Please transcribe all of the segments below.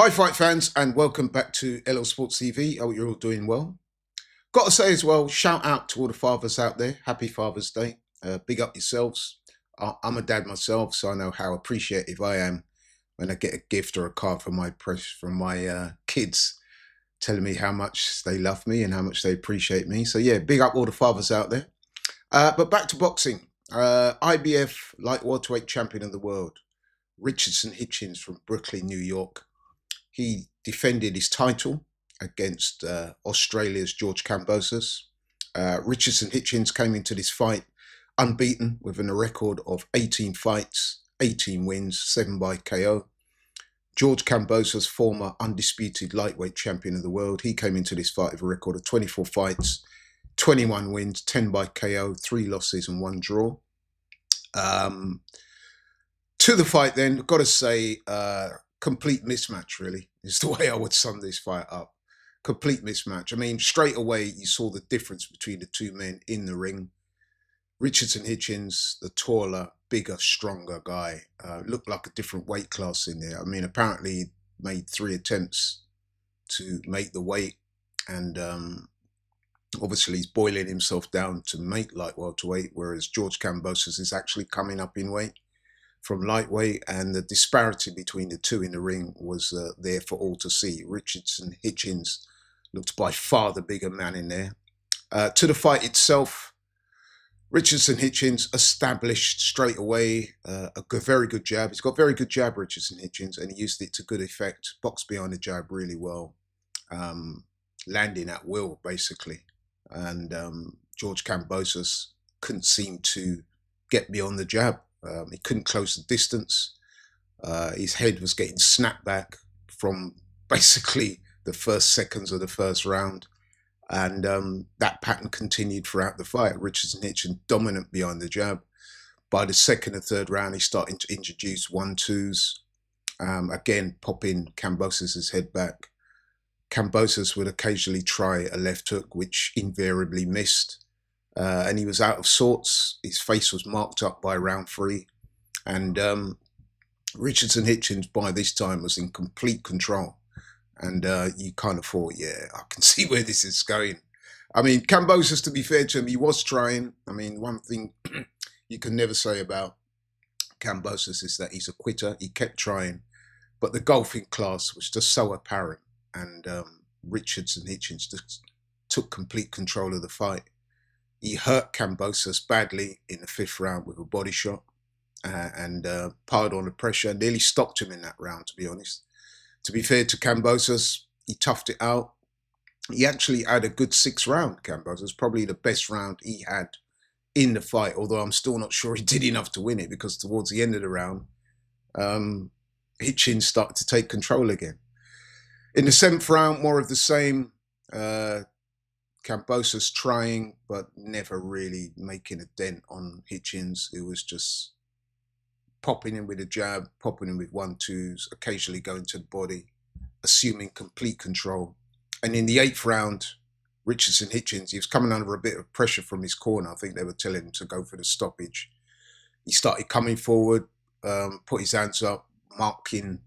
Hi, fight fans, and welcome back to LL Sports TV. I hope you're all doing well. Got to say as well, shout out to all the fathers out there. Happy Father's Day. Big up yourselves. I'm a dad myself, so I know how appreciative I am when I get a gift or a card from my kids telling me how much they love me and how much they appreciate me. So yeah, big up all the fathers out there. But back to boxing. IBF light welterweight champion of the world, Richardson Hitchins from Brooklyn, New York. He defended his title against Australia's George Kambosos. Richardson Hitchins came into this fight unbeaten with a record of 18 fights, 18 wins, 7 by KO. George Kambosos, former undisputed lightweight champion of the world, he came into this fight with a record of 24 fights, 21 wins, 10 by KO, 3 losses and 1 draw. To the fight then, I've got to say, complete mismatch, really, is the way I would sum this fight up. Complete mismatch. I mean, straight away, you saw the difference between the two men in the ring. Richardson Hitchins, the taller, bigger, stronger guy, looked like a different weight class in there. I mean, apparently he made 3 attempts to make the weight, and obviously he's boiling himself down to make light welterweight, whereas George Kambosos is actually coming up in weight from lightweight, and the disparity between the two in the ring was there for all to see. Richardson Hitchins looked by far the bigger man in there. To the fight itself, Richardson Hitchins established straight away very good jab. He's got very good jab, Richardson Hitchins, and he used it to good effect. Boxed behind the jab really well, landing at will, basically. And George Kambosos couldn't seem to get beyond the jab. He couldn't close the distance. His head was getting snapped back from basically the first seconds of the first round. And that pattern continued throughout the fight. Richardson Hitchins dominant behind the jab. By the second and third round, he started to introduce 1-2s. Again, popping Kambosos' head back. Kambosos would occasionally try a left hook, which invariably missed. And he was out of sorts. His face was marked up by round 3. And Richardson Hitchins, by this time, was in complete control. And you kind of thought, yeah, I can see where this is going. I mean, Kambosos, to be fair to him, he was trying. I mean, one thing you can never say about Kambosos is that he's a quitter. He kept trying. But the golfing class was just so apparent. And Richardson Hitchins just took complete control of the fight. He hurt Kambosos badly in the 5th round with a body shot and piled on the pressure, nearly stopped him in that round, to be honest. To be fair to Kambosos, he toughed it out. He actually had a good 6th round, Kambosos, probably the best round he had in the fight, although I'm still not sure he did enough to win it, because towards the end of the round, Hitchins started to take control again. In the 7th round, more of the same. Kambosos trying, but never really making a dent on Hitchins, who was just popping in with a jab, popping in with 1-2s, occasionally going to the body, assuming complete control. And in the 8th round, Richardson Hitchins, he was coming under a bit of pressure from his corner. I think they were telling him to go for the stoppage. He started coming forward, put his hands up, marking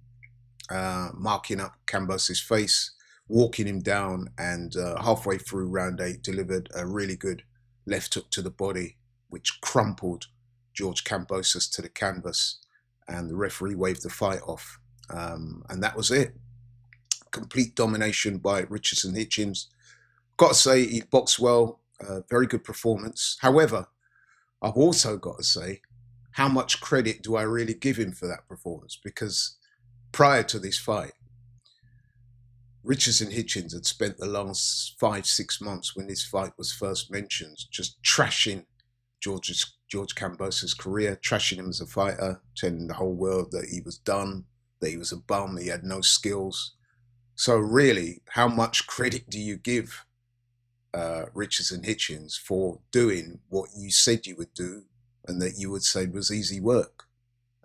up Kambosos' face, walking him down, and halfway through round 8 delivered a really good left hook to the body, which crumpled George Kambosos to the canvas, and the referee waved the fight off. And that was it. Complete domination by Richardson Hitchins. Got to say, he boxed well, very good performance. However, I've also got to say, how much credit do I really give him for that performance? Because prior to this fight, Richardson Hitchins had spent the last 5-6 months, when this fight was first mentioned, just trashing George Kambosos' career, trashing him as a fighter, telling the whole world that he was done, that he was a bum, he had no skills. So really, how much credit do you give Richardson Hitchins for doing what you said you would do and that you would say was easy work?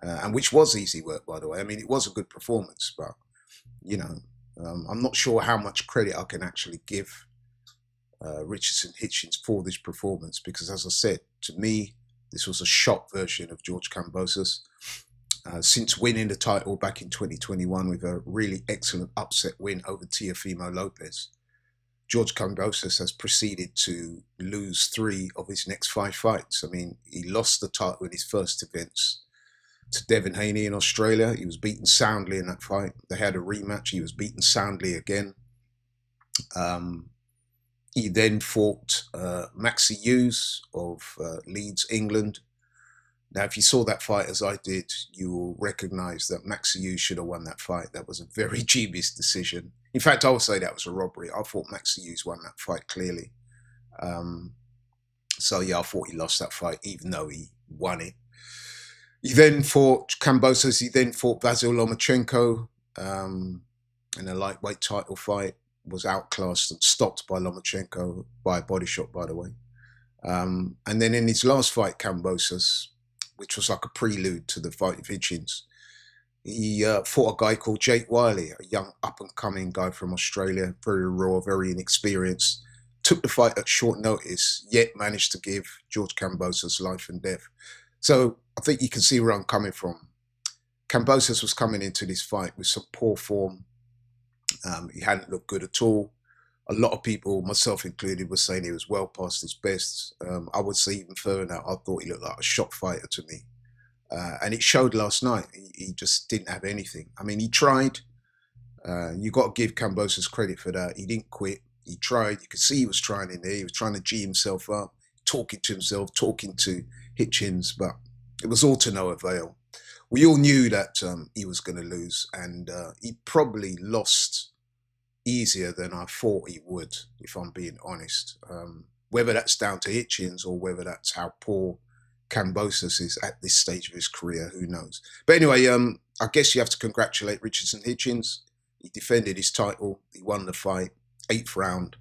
And which was easy work, by the way. I mean, it was a good performance, but, you know, I'm not sure how much credit I can actually give Richardson Hitchins for this performance, because, as I said, to me, this was a shot version of George Kambosos. since winning the title back in 2021 with a really excellent upset win over Teofimo Lopez. George Kambosos has proceeded to lose 3 of his next 5 fights. I mean, he lost the title in his first events to Devin Haney in Australia. He was beaten soundly in that fight. They had a rematch. He was beaten soundly again. Um, he then fought Maxi Hughes of Leeds, England. Now, if you saw that fight as I did, you will recognize that Maxi Hughes should have won that fight. That was a very dubious decision. In fact, I would say that was a robbery. I thought Maxi Hughes won that fight clearly. Um, so, yeah, I thought he lost that fight, even though he won it. He then fought Kambosos. He then fought Vasyl Lomachenko in a lightweight title fight. Was outclassed and stopped by Lomachenko by a body shot, by the way. And then in his last fight, Kambosos, which was like a prelude to the fight with Hitchins, he fought a guy called Jake Wiley, a young up-and-coming guy from Australia, very raw, very inexperienced. Took the fight at short notice, yet managed to give George Kambosos life and death. So I think you can see where I'm coming from. Kambosos was coming into this fight with some poor form. He hadn't looked good at all. A lot of people, myself included, were saying he was well past his best. I would say even further, I thought he looked like a shot fighter to me. And it showed last night. He just didn't have anything. I mean, he tried. You got to give Kambosos credit for that. He didn't quit. He tried. You could see he was trying in there. He was trying to G himself up, talking to himself, talking to Hitchins, but it was all to no avail. We all knew that he was going to lose, and he probably lost easier than I thought he would, if I'm being honest. Whether that's down to Hitchins or whether that's how poor Kambosos is at this stage of his career, who knows? But anyway, I guess you have to congratulate Richardson Hitchins. He defended his title. He won the fight, 8th round.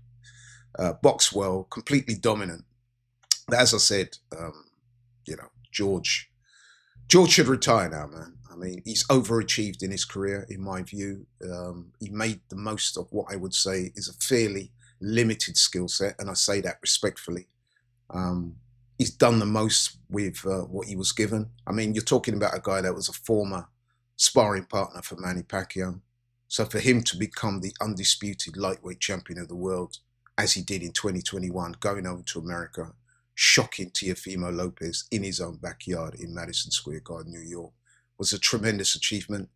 Boxed well, completely dominant. But as I said, George should retire now, man. I mean, he's overachieved in his career, in my view. He made the most of what I would say is a fairly limited skill set, and I say that respectfully. He's done the most with what he was given. I mean, you're talking about a guy that was a former sparring partner for Manny Pacquiao. So for him to become the undisputed lightweight champion of the world, as he did in 2021, going over to America, shocking Teofimo Lopez in his own backyard in Madison Square Garden, New York, was a tremendous achievement.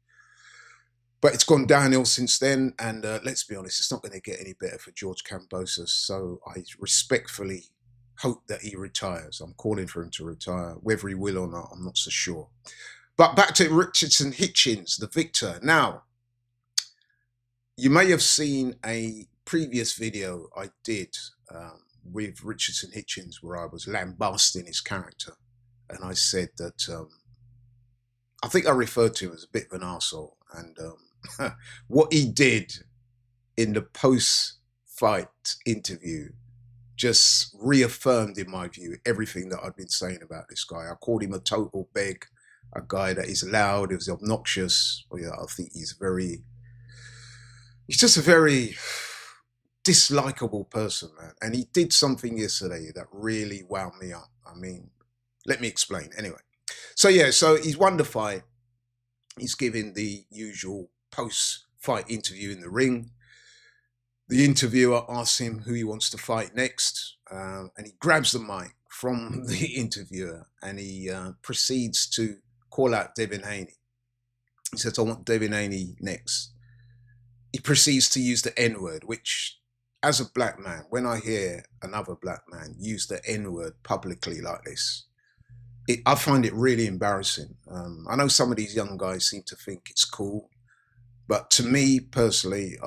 But it's gone downhill since then, and let's be honest, it's not going to get any better for George Kambosos. So I respectfully hope that he retires. I'm calling for him to retire. Whether he will or not, I'm not so sure. But back to Richardson Hitchins, the victor. Now, you may have seen a previous video I did with Richardson Hitchins where I was lambasting his character. And I said that I think I referred to him as a bit of an arsehole. And what he did in the post-fight interview just reaffirmed, in my view, everything that I've been saying about this guy. I called him a total beg, a guy that is loud, is obnoxious. Well, yeah, I think he's just a very dislikable person, man. And he did something yesterday that really wound me up. I mean, let me explain. Anyway, so he's won the fight. He's giving the usual post-fight interview in the ring. The interviewer asks him who he wants to fight next, and he grabs the mic from the interviewer and he proceeds to call out Devin Haney. He says, I want Devin Haney next. He proceeds to use the N-word, which, as a black man, when I hear another black man use the N-word publicly like this, I find it really embarrassing. I know some of these young guys seem to think it's cool, but to me personally,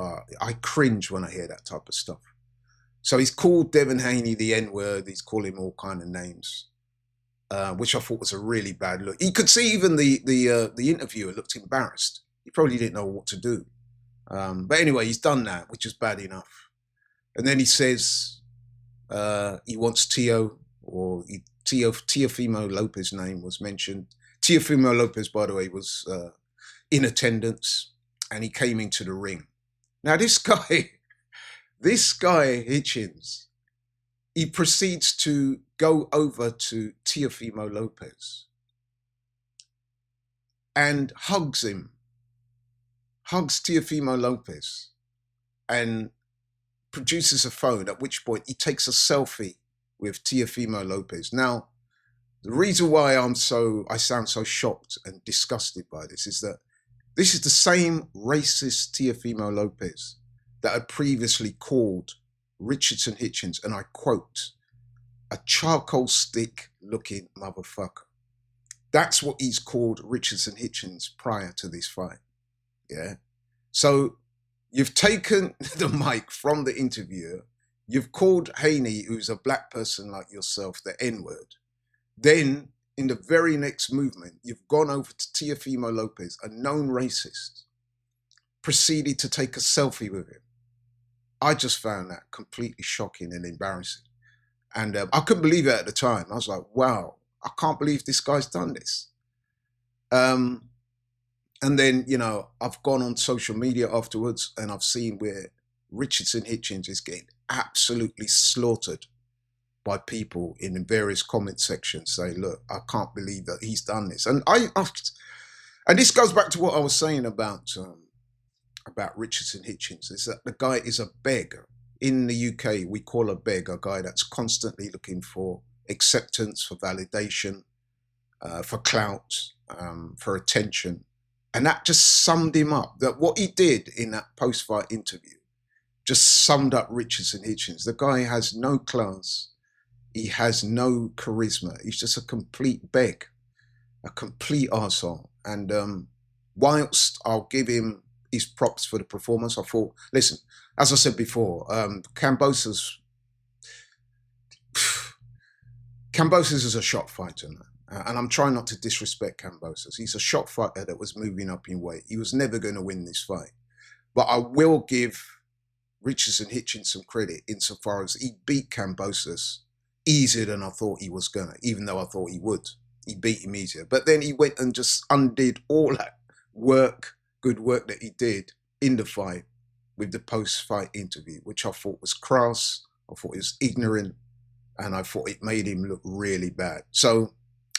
I cringe when I hear that type of stuff. So he's called Devin Haney the N-word. He's called him all kind of names, which I thought was a really bad look. You could see even the interviewer looked embarrassed. He probably didn't know what to do. But anyway, he's done that, which is bad enough. And then he says he wants Teofimo Lopez's name was mentioned. Teofimo Lopez, by the way, was in attendance, and he came into the ring. Now, this guy Hitchins, he proceeds to go over to Teofimo Lopez and hugs him, hugs Teofimo Lopez, and produces a phone, at which point he takes a selfie with Teofimo Lopez. Now, the reason why I sound so shocked and disgusted by this is that this is the same racist Teofimo Lopez that had previously called Richardson Hitchins, and I quote, a charcoal stick looking motherfucker. That's what he's called Richardson Hitchins prior to this fight. Yeah. So you've taken the mic from the interviewer, you've called Haney, who's a black person like yourself, the N-word. Then in the very next movement, you've gone over to Teofimo Lopez, a known racist, proceeded to take a selfie with him. I just found that completely shocking and embarrassing. And I couldn't believe it at the time. I was like, wow, I can't believe this guy's done this. And then, you know, I've gone on social media afterwards and I've seen where Richardson Hitchins is getting absolutely slaughtered by people in various comment sections saying, look, I can't believe that he's done this. And and this goes back to what I was saying about Richardson Hitchins, is that the guy is a beggar. In the UK, we call a beg a guy that's constantly looking for acceptance, for validation, for clout, for attention. And that just summed him up. That what he did in that post-fight interview just summed up Richardson Hitchins. The guy has no class. He has no charisma. He's just a complete beg, a complete arsehole. And whilst I'll give him his props for the performance, I thought, listen, as I said before, Kambosos is a shot fighter now. And I'm trying not to disrespect Kambosos. He's a shot fighter that was moving up in weight. He was never going to win this fight. But I will give Richardson Hitchins some credit insofar as he beat Kambosos easier than I thought he was going to, even though I thought he would. He beat him easier. But then he went and just undid all that good work that he did in the fight with the post-fight interview, which I thought was crass, I thought it was ignorant, and I thought it made him look really bad. So,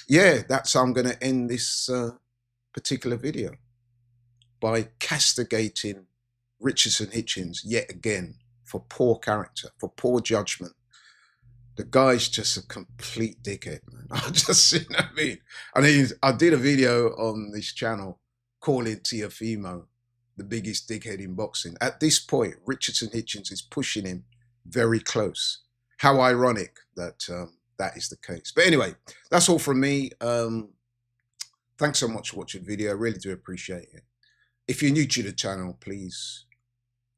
yeah, that's how I'm going to end this particular video, by castigating Richardson Hitchins yet again for poor character, for poor judgment. The guy's just a complete dickhead, man. I just, you know what I mean? I did a video on this channel calling Teofimo the biggest dickhead in boxing. At this point, Richardson Hitchins is pushing him very close. How ironic that that is the case. But anyway, that's all from me. Thanks so much for watching the video. I really do appreciate it. If you're new to the channel, please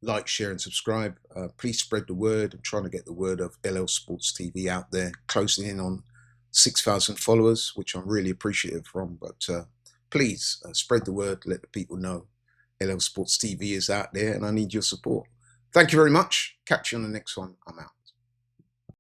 like, share, and subscribe. Please spread the word. I'm trying to get the word of LL Sports TV out there, closing in on 6,000 followers, which I'm really appreciative from. But please spread the word, let the people know LL Sports TV is out there, and I need your support. Thank you very much. Catch you on the next one. I'm out.